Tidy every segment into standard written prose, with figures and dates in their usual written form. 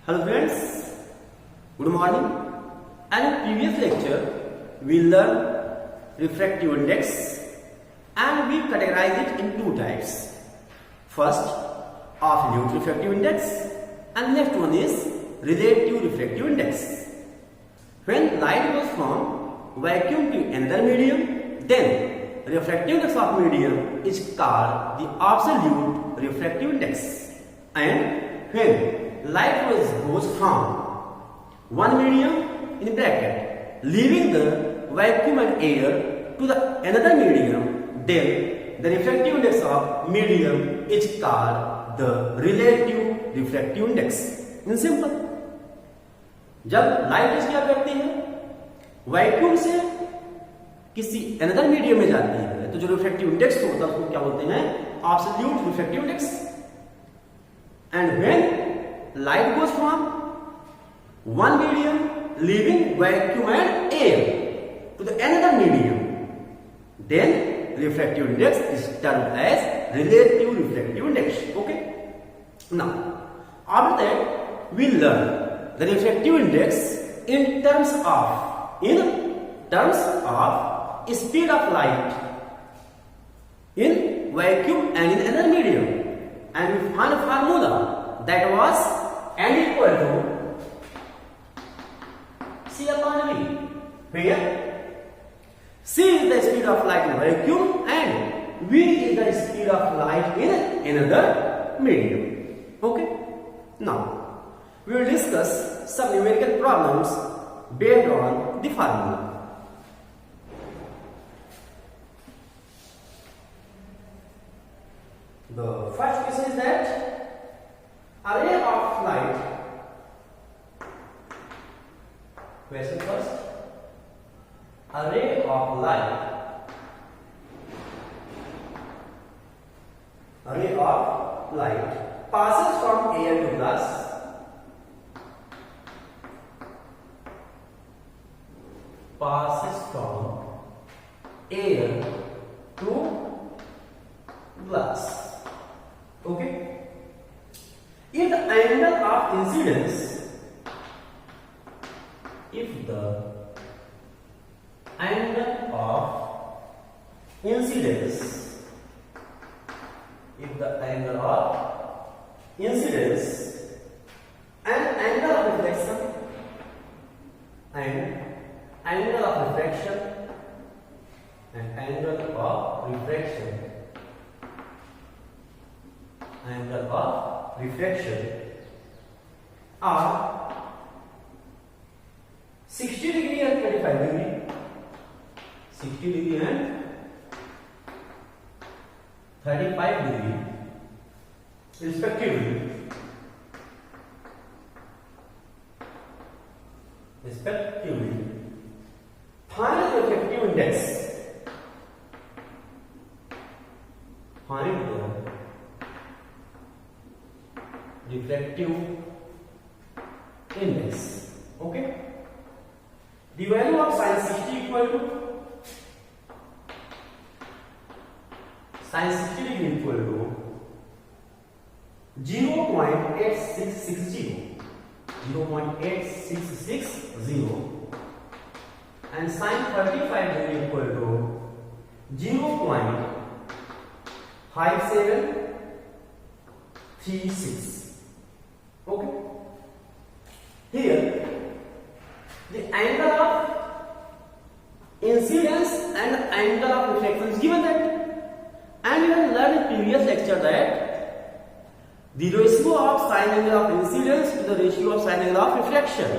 Hello friends, good morning. And in previous lecture we learned refractive index and we categorize it in two types. First, absolute refractive index and next one is relative refractive index. When light goes from vacuum to another medium, then refractive index of medium is called the absolute refractive index. And when light goes from one medium in bracket leaving the vacuum and air to the another medium, then the refractive index of medium is called the relative refractive index. In simple, जब light क्या करती है vacuum से किसी another medium में जाती है तो जो रिफ्रैक्टिव इंडेक्स होता है उसको क्या बोलते हैं absolute refractive index. And when light goes from one medium leaving vacuum and air to the another medium, then refractive index is termed as relative refractive index. Okay, now after that we learn the refractive index in terms of speed of light in vacuum and in another medium, and we find a formula that was n equal to c upon v, where c is the speed of light in vacuum and v is the speed of light in another medium. Okay, now we will discuss some numerical problems based on the formula. The first question is that a ray of light, question first, a ray of light, passes from air to glass, passes from air to glass. Okay, if the angle of incidence, if the angle of incidence and angle of reflection and angle of refraction are 60 degree and 35 degree, 60 degree and 35 degree respectively, find the refractive index. Find the refractive index. Okay, the value of sin 60 equal to sin 60 degree equal to 0.8660 and sin 35 degree equal to 0.5736. Okay, here the angle of incidence and angle of reflection is given that, and we have learned in previous lecture that the ratio of sine angle of incidence to the ratio of sine angle of reflection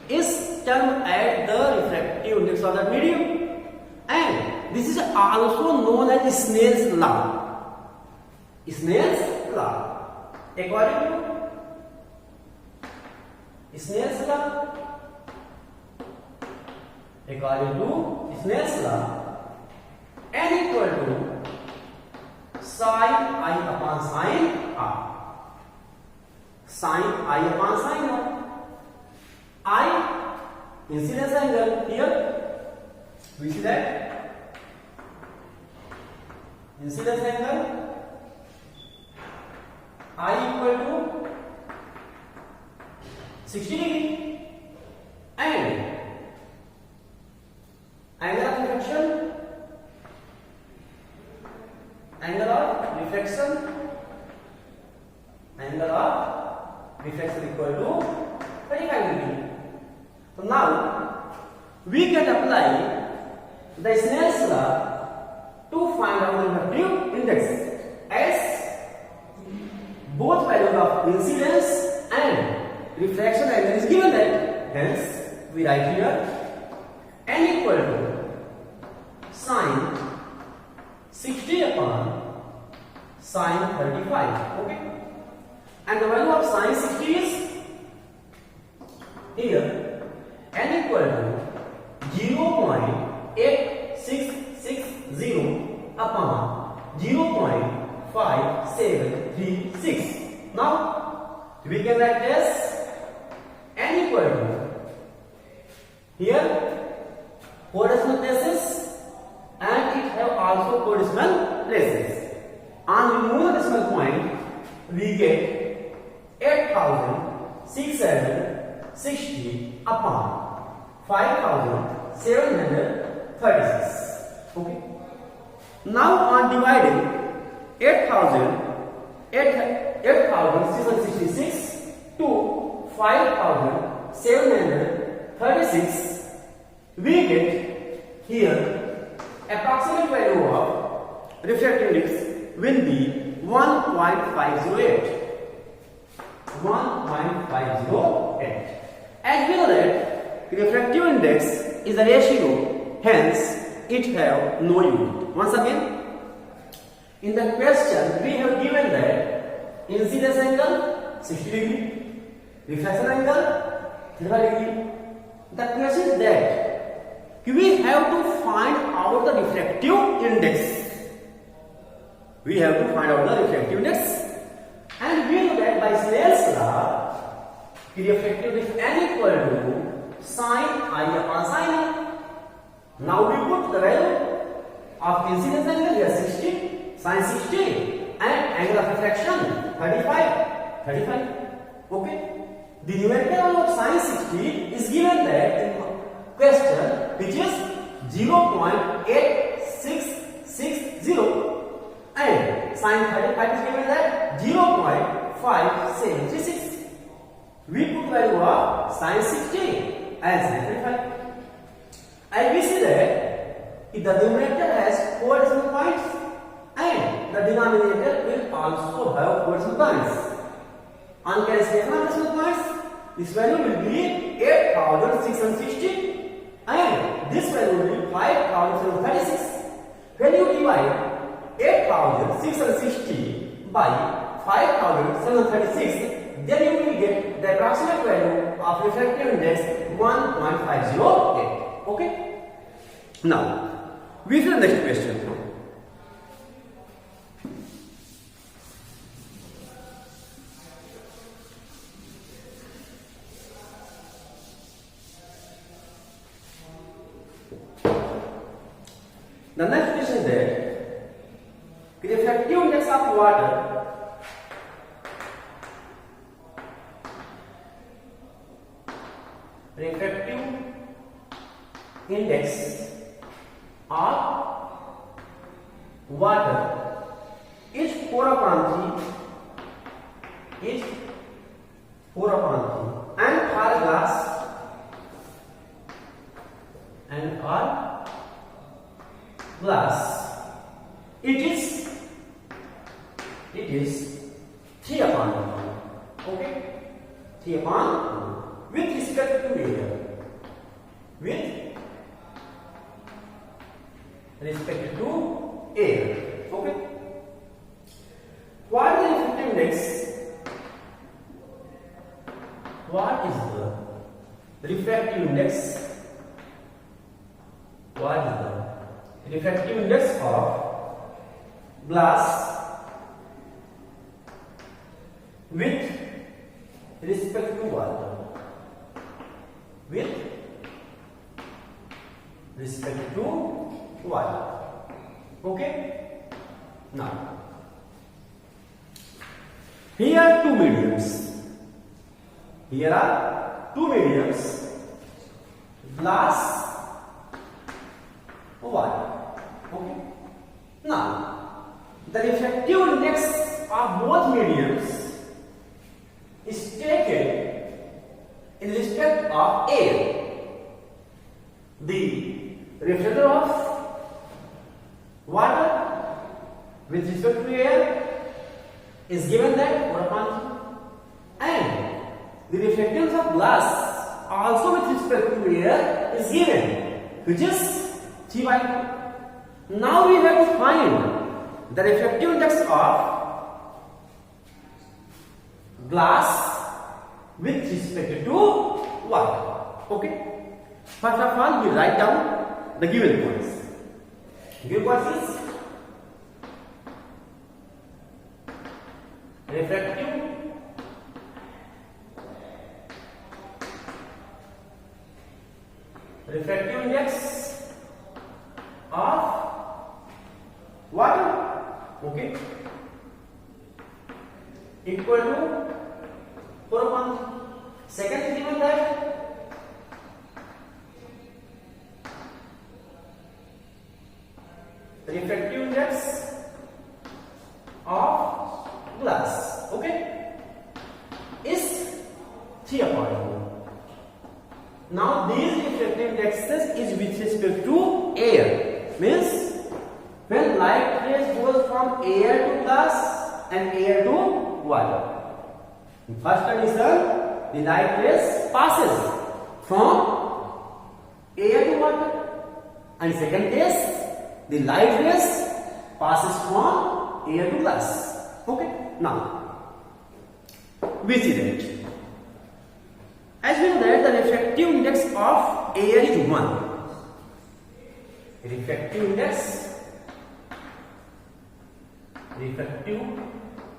is termed as the refractive index of that medium, and this is also known as Snell's law. Snell's law. According to Snell's law, n equal to sin I upon sin R. Sin I upon sin R. I incidence angle, here we see that incidence angle I equal to 60 degree. And angle of refraction, angle of refraction equal to 35 degree. So now we can apply the Snell's law to find out the refractive index, as both values of incidence and refraction angle is given that. Hence we write here n equal to sine 60 upon sine 35. Okay, and the value of sine 60 is here n equal to 0.8660 upon 0.5736. Now we can write this n equal to here 4 decimal places, and it have also 4 decimal places. On remove the decimal point, we get 8660 upon 5736. Okay. Now on dividing 8666 to 5736, we get here approximate value of refractive index will be 1.508. 1.508. As we know that refractive index is a ratio, hence it have no unit. Once again, in the question we have given that incidence angle 60 degree, refraction angle 35 degree. The question is that we have to find out the refractive index. We have to find out the refractive index, and we know that by Snell's law, the refractive index n equal to sine I upon sine I. Now we put the value of incidence angle here 60, sine 60, and angle of refraction 35. Okay. The numerator value of sine 60 is given that in question, which is 0.8660, and sine 35 is given that 0.5736. We put value of sine 60 and sine 35. And we see that if the numerator has 4 decimal points and the denominator will also have 4 decimal points. On cancellation of decimal points, this value will be 8660 and this value will be 5736. When you divide 8660 by 5736, then you will get the approximate value of refractive index 1.508. Okay. Now we see the next question. The next question is that the refractive index of water is 4/3 and for glass it is 3/1. Okay, 3/1 with respect to area. Okay. What is the refractive index? What is the refractive index? What is the refractive index of glass with respect to water? With respect to water. Okay. Now, here are two mediums. Here are two mediums, glass, water. Okay. Now, the refractive index of both mediums is taken in respect of air. The refractor of water with respect to air is given that 4/3, and the refractance of glass also with respect to air is given, which is 3/2. Now we have to find the refractive index of glass with respect to water. Okay. First of all, we write down the given points. Given points is refractive index of water, okay, equal to 4/3. Second is given that the refractive index of glass, okay, is 3/4. Now these refractive indexes is with respect to air, means when light rays goes from air to glass and air to water. In first condition, the light rays passes from air to water, and second case, the light rays passes from air to glass. Okay. Now we see that as we know that the refractive index of air is 1. Refractive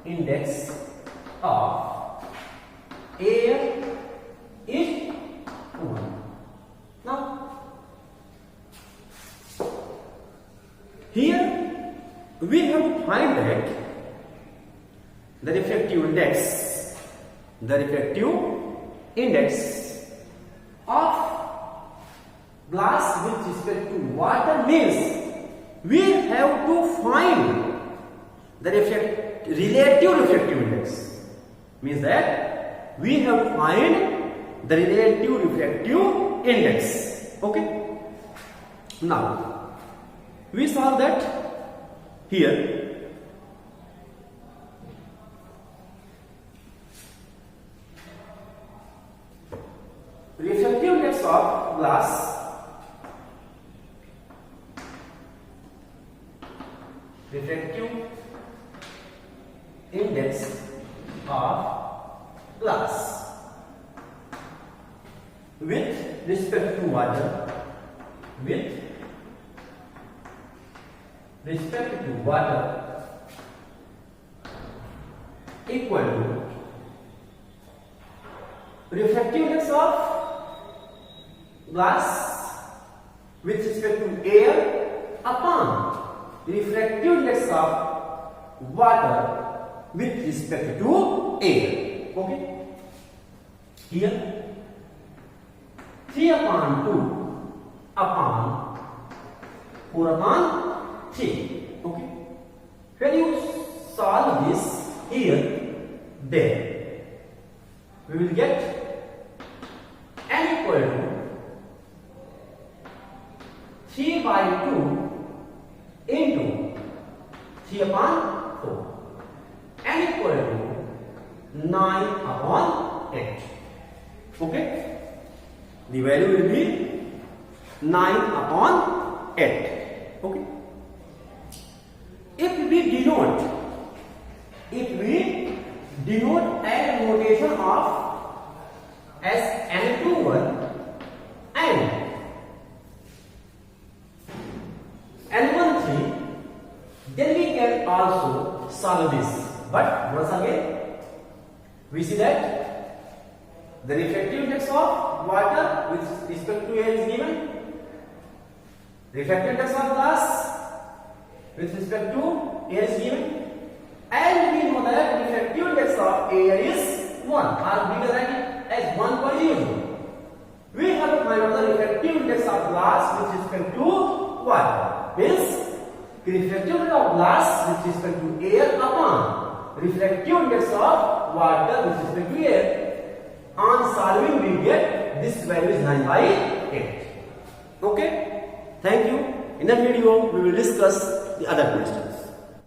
index of air is 1. Now here we have to find that the refractive index of glass with respect to water means we have to find the relative refractive index, means that we have to find the relative refractive index. Okay. Now we solve that here. Refractive index of glass with respect to water equal to refractive index of glass with respect to air upon refractive index of water with respect to air. Okay. Here 3/2 upon 4/3. Okay. When you solve this here, then we will get n equal to 3/2 into 3/4. n equal to 9/8. Okay. The value will be 9/8. Okay. If we denote as notation of as N21 and N13, then we can also solve this. But once again, we see that the refractive index of water with respect to air is given. Refractive index of glass with respect to air is given, and we know that refractive index of air is 1, or we can write it as 1 per unit. of glass with respect to water. Means refractive index of glass with respect to air upon refractive index of water with respect to air. On solving we get this value is 9/8. Okay. Thank you. In that video we will discuss the other question.